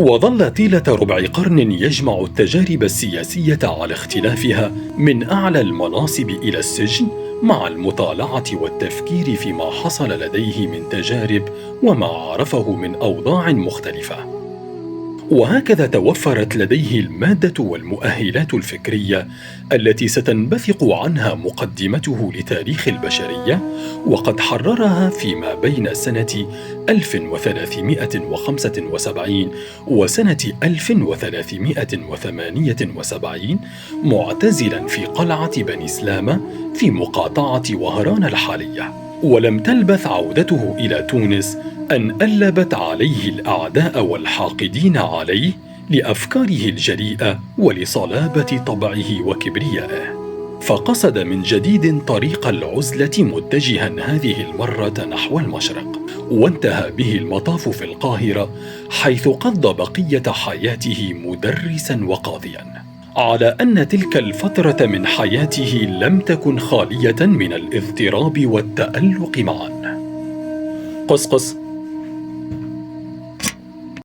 وظل طيلة ربع قرن يجمع التجارب السياسية على اختلافها من أعلى المناصب إلى السجن، مع المطالعة والتفكير فيما حصل لديه من تجارب وما عرفه من أوضاع مختلفة. وهكذا توفرت لديه المادة والمؤهلات الفكرية التي ستنبثق عنها مقدمته لتاريخ البشرية، وقد حررها فيما بين سنة 1375 وسنة 1378، معتزلاً في قلعة بني سلامة في مقاطعة وهران الحالية. ولم تلبث عودته إلى تونس أن ألبت عليه الأعداء والحاقدين عليه لأفكاره الجريئة ولصلابة طبعه وكبريائه، فقصد من جديد طريق العزلة متجها هذه المرة نحو المشرق، وانتهى به المطاف في القاهرة، حيث قضى بقية حياته مدرسا وقاضيا. على أن تلك الفترة من حياته لم تكن خالية من الاضطراب والتألق معا. قصقص